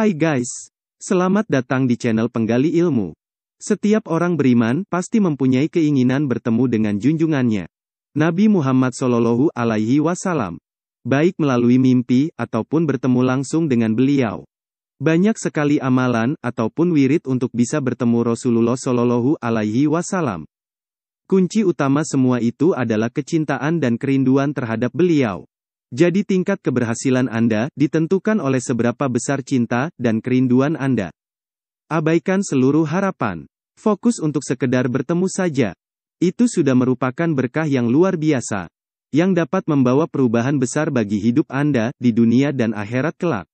Hai guys, selamat datang di channel Penggali Ilmu. Setiap orang beriman pasti mempunyai keinginan bertemu dengan junjungannya, Nabi Muhammad Shallallahu Alaihi Wasallam, baik melalui mimpi ataupun bertemu langsung dengan beliau. Banyak sekali amalan ataupun wirid untuk bisa bertemu Rasulullah Shallallahu Alaihi Wasallam. Kunci utama semua itu adalah kecintaan dan kerinduan terhadap beliau. Jadi tingkat keberhasilan Anda ditentukan oleh seberapa besar cinta dan kerinduan Anda. Abaikan seluruh harapan. Fokus untuk sekedar bertemu saja. Itu sudah merupakan berkah yang luar biasa, yang dapat membawa perubahan besar bagi hidup Anda di dunia dan akhirat kelak.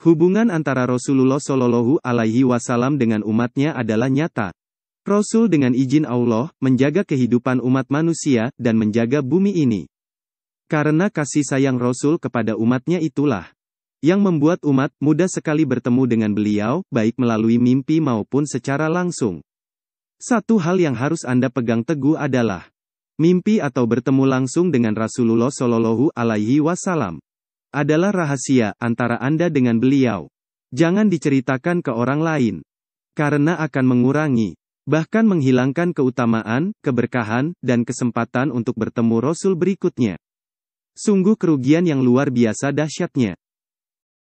Hubungan antara Rasulullah Shallallahu Alaihi Wasallam dengan umatnya adalah nyata. Rasul dengan izin Allah menjaga kehidupan umat manusia dan menjaga bumi ini. Karena kasih sayang Rasul kepada umatnya itulah yang membuat umat mudah sekali bertemu dengan beliau, baik melalui mimpi maupun secara langsung. Satu hal yang harus Anda pegang teguh adalah mimpi atau bertemu langsung dengan Rasulullah Shallallahu Alaihi Wasallam adalah rahasia antara Anda dengan beliau. Jangan diceritakan ke orang lain, karena akan mengurangi, bahkan menghilangkan keutamaan, keberkahan, dan kesempatan untuk bertemu Rasul berikutnya. Sungguh kerugian yang luar biasa dahsyatnya.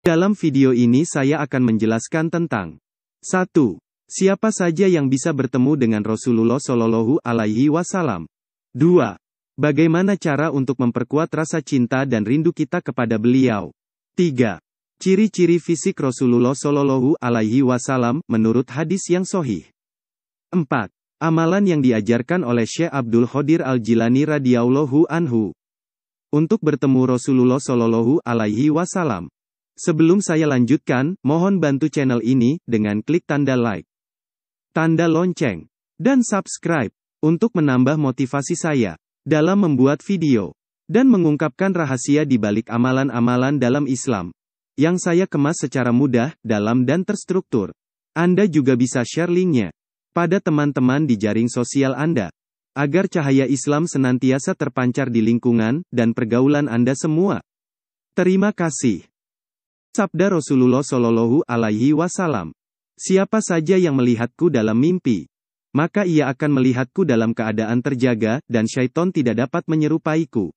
Dalam video ini saya akan menjelaskan tentang 1. Siapa saja yang bisa bertemu dengan Rasulullah Shallallahu Alaihi Wasallam. 2. Bagaimana cara untuk memperkuat rasa cinta dan rindu kita kepada beliau. 3. Ciri-ciri fisik Rasulullah Shallallahu Alaihi Wasallam menurut hadis yang sahih. 4. Amalan yang diajarkan oleh Syekh Abdul Qadir Al-Jilani radhiyallahu anhu untuk bertemu Rasulullah Shallallahu Alaihi Wasallam. Sebelum saya lanjutkan, mohon bantu channel ini dengan klik tanda like, tanda lonceng, dan subscribe untuk menambah motivasi saya dalam membuat video dan mengungkapkan rahasia di balik amalan-amalan dalam Islam yang saya kemas secara mudah, dalam dan terstruktur. Anda juga bisa share linknya pada teman-teman di jaring sosial Anda, agar cahaya Islam senantiasa terpancar di lingkungan dan pergaulan Anda semua. Terima kasih. Sabda Rasulullah Shallallahu Alaihi Wasallam. Siapa saja yang melihatku dalam mimpi, maka ia akan melihatku dalam keadaan terjaga, dan syaitan tidak dapat menyerupaiku.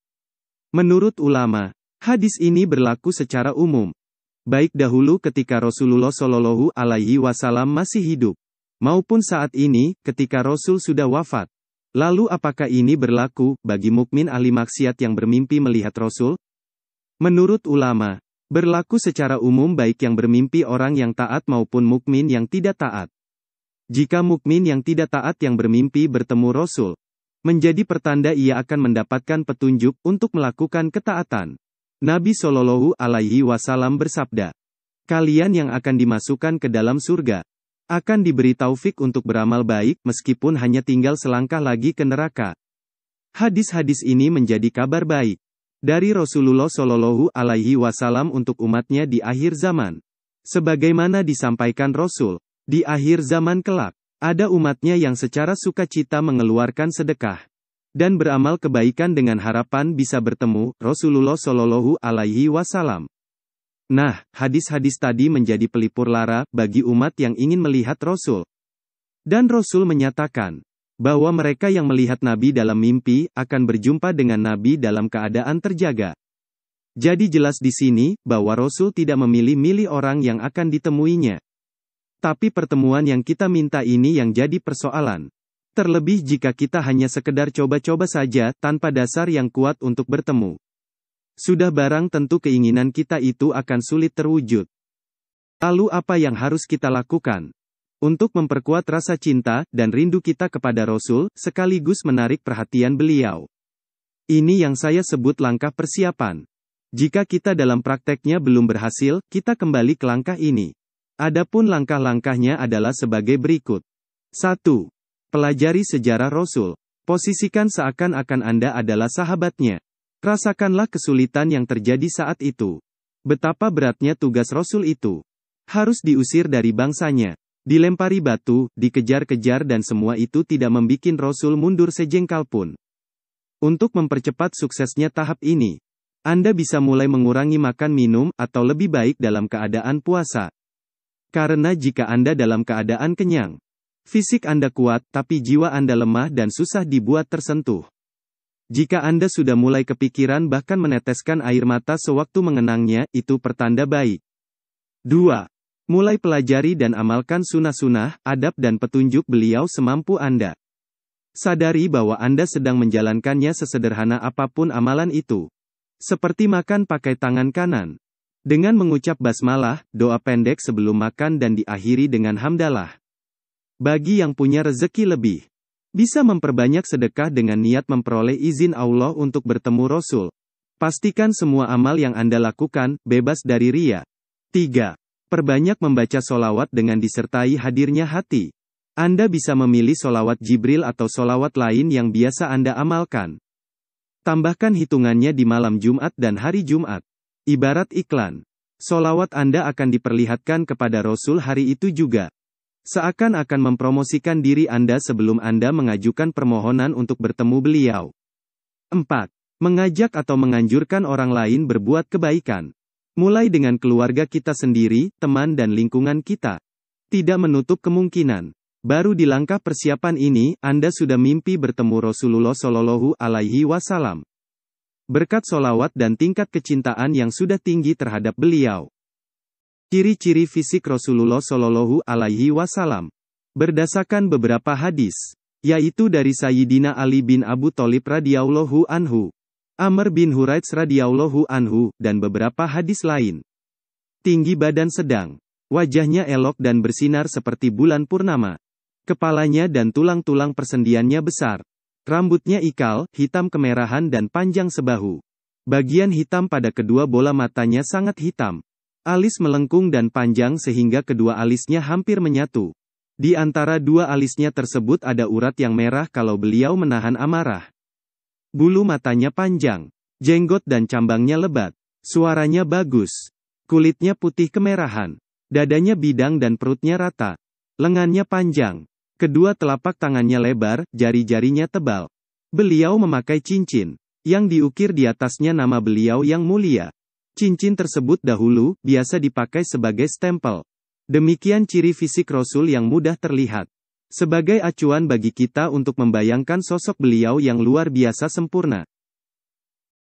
Menurut ulama, hadis ini berlaku secara umum, baik dahulu ketika Rasulullah Shallallahu Alaihi Wasallam masih hidup, maupun saat ini ketika Rasul sudah wafat. Lalu apakah ini berlaku bagi mukmin ahli maksiat yang bermimpi melihat Rasul? Menurut ulama, berlaku secara umum baik yang bermimpi orang yang taat maupun mukmin yang tidak taat. Jika mukmin yang tidak taat yang bermimpi bertemu Rasul, menjadi pertanda ia akan mendapatkan petunjuk untuk melakukan ketaatan. Nabi Shallallahu Alaihi Wasallam bersabda, "Kalian yang akan dimasukkan ke dalam surga akan diberi taufik untuk beramal baik, meskipun hanya tinggal selangkah lagi ke neraka." Hadis-hadis ini menjadi kabar baik dari Rasulullah Shallallahu Alaihi Wasallam untuk umatnya di akhir zaman. Sebagaimana disampaikan Rasul, di akhir zaman kelak, ada umatnya yang secara sukacita mengeluarkan sedekah dan beramal kebaikan dengan harapan bisa bertemu Rasulullah Shallallahu Alaihi Wasallam. Nah, hadis-hadis tadi menjadi pelipur lara bagi umat yang ingin melihat Rasul. Dan Rasul menyatakan bahwa mereka yang melihat Nabi dalam mimpi akan berjumpa dengan Nabi dalam keadaan terjaga. Jadi jelas di sini bahwa Rasul tidak memilih-milih orang yang akan ditemuinya. Tapi pertemuan yang kita minta ini yang jadi persoalan. Terlebih jika kita hanya sekedar coba-coba saja tanpa dasar yang kuat untuk bertemu. Sudah barang tentu keinginan kita itu akan sulit terwujud. Lalu apa yang harus kita lakukan untuk memperkuat rasa cinta dan rindu kita kepada Rasul, sekaligus menarik perhatian beliau? Ini yang saya sebut langkah persiapan. Jika kita dalam prakteknya belum berhasil, kita kembali ke langkah ini. Adapun langkah-langkahnya adalah sebagai berikut. 1. Pelajari sejarah Rasul. Posisikan seakan-akan Anda adalah sahabatnya. Rasakanlah kesulitan yang terjadi saat itu. Betapa beratnya tugas Rasul itu. Harus diusir dari bangsanya, dilempari batu, dikejar-kejar, dan semua itu tidak membikin Rasul mundur sejengkal pun. Untuk mempercepat suksesnya tahap ini, Anda bisa mulai mengurangi makan minum, atau lebih baik dalam keadaan puasa. Karena jika Anda dalam keadaan kenyang, fisik Anda kuat, tapi jiwa Anda lemah dan susah dibuat tersentuh. Jika Anda sudah mulai kepikiran bahkan meneteskan air mata sewaktu mengenangnya, itu pertanda baik. 2. Mulai pelajari dan amalkan sunnah-sunnah, adab dan petunjuk beliau semampu Anda. Sadari bahwa Anda sedang menjalankannya sesederhana apapun amalan itu. Seperti makan pakai tangan kanan. Dengan mengucap basmalah, doa pendek sebelum makan dan diakhiri dengan hamdalah. Bagi yang punya rezeki lebih, bisa memperbanyak sedekah dengan niat memperoleh izin Allah untuk bertemu Rasul. Pastikan semua amal yang Anda lakukan, bebas dari riya. 3. Perbanyak membaca solawat dengan disertai hadirnya hati. Anda bisa memilih solawat Jibril atau solawat lain yang biasa Anda amalkan. Tambahkan hitungannya di malam Jumat dan hari Jumat. Ibarat iklan. Solawat Anda akan diperlihatkan kepada Rasul hari itu juga. Seakan-akan mempromosikan diri Anda sebelum Anda mengajukan permohonan untuk bertemu beliau. 4. Mengajak atau menganjurkan orang lain berbuat kebaikan. Mulai dengan keluarga kita sendiri, teman dan lingkungan kita. Tidak menutup kemungkinan. Baru di langkah persiapan ini, Anda sudah mimpi bertemu Rasulullah Shallallahu Alaihi Wasallam. Berkat solawat dan tingkat kecintaan yang sudah tinggi terhadap beliau. Ciri-ciri fisik Rasulullah Shallallahu Alaihi Wasallam. Berdasarkan beberapa hadis, yaitu dari Sayyidina Ali bin Abu Thalib radhiyallahu anhu, Amr bin Huraits radhiyallahu anhu, dan beberapa hadis lain. Tinggi badan sedang. Wajahnya elok dan bersinar seperti bulan purnama. Kepalanya dan tulang-tulang persendiannya besar. Rambutnya ikal, hitam kemerahan dan panjang sebahu. Bagian hitam pada kedua bola matanya sangat hitam. Alis melengkung dan panjang sehingga kedua alisnya hampir menyatu. Di antara dua alisnya tersebut ada urat yang merah kalau beliau menahan amarah. Bulu matanya panjang, jenggot dan cambangnya lebat, suaranya bagus, kulitnya putih kemerahan, dadanya bidang dan perutnya rata, lengannya panjang, kedua telapak tangannya lebar, jari-jarinya tebal. Beliau memakai cincin, yang diukir di atasnya nama beliau yang mulia. Cincin tersebut dahulu, biasa dipakai sebagai stempel. Demikian ciri fisik Rasul yang mudah terlihat. Sebagai acuan bagi kita untuk membayangkan sosok beliau yang luar biasa sempurna.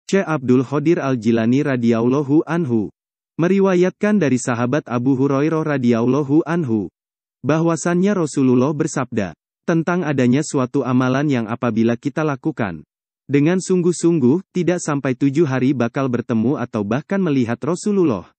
Syekh Abdul Qadir Al-Jilani radhiyallahu anhu meriwayatkan dari sahabat Abu Hurairah radhiyallahu anhu bahwasannya Rasulullah bersabda tentang adanya suatu amalan yang apabila kita lakukan dengan sungguh-sungguh, tidak sampai 7 hari bakal bertemu atau bahkan melihat Rasulullah.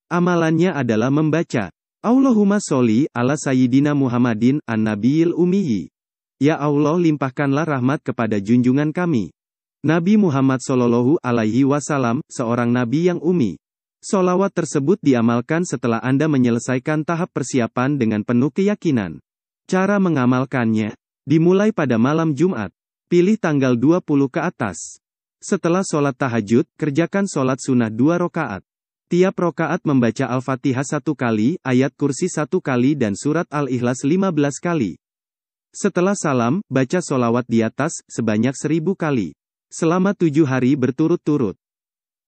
Amalannya adalah membaca Allahumma sholli ala Sayyidina Muhammadin, an-Nabiyil Ummiyi. Ya Allah limpahkanlah rahmat kepada junjungan kami, Nabi Muhammad Sallallahu Alaihi Wasallam, seorang Nabi yang ummi. Solawat tersebut diamalkan setelah Anda menyelesaikan tahap persiapan dengan penuh keyakinan. Cara mengamalkannya, dimulai pada malam Jumat. Pilih tanggal 20 ke atas. Setelah sholat tahajud, kerjakan sholat sunnah 2 rakaat. Tiap rokaat membaca Al-Fatihah 1 kali, ayat kursi 1 kali dan surat Al-Ikhlas 15 kali. Setelah salam, baca solawat di atas, sebanyak 1000 kali. Selama 7 hari berturut-turut.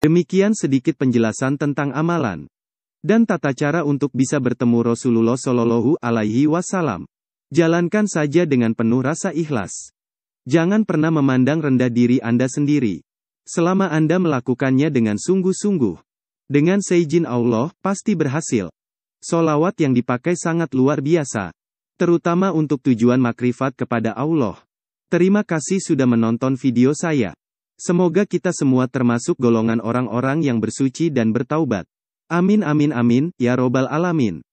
Demikian sedikit penjelasan tentang amalan. Dan tata cara untuk bisa bertemu Rasulullah Shallallahu Alaihi Wasallam. Jalankan saja dengan penuh rasa ikhlas. Jangan pernah memandang rendah diri Anda sendiri. Selama Anda melakukannya dengan sungguh-sungguh. Dengan seizin Allah, pasti berhasil. Solawat yang dipakai sangat luar biasa. Terutama untuk tujuan makrifat kepada Allah. Terima kasih sudah menonton video saya. Semoga kita semua termasuk golongan orang-orang yang bersuci dan bertaubat. Amin amin amin, ya robbal alamin.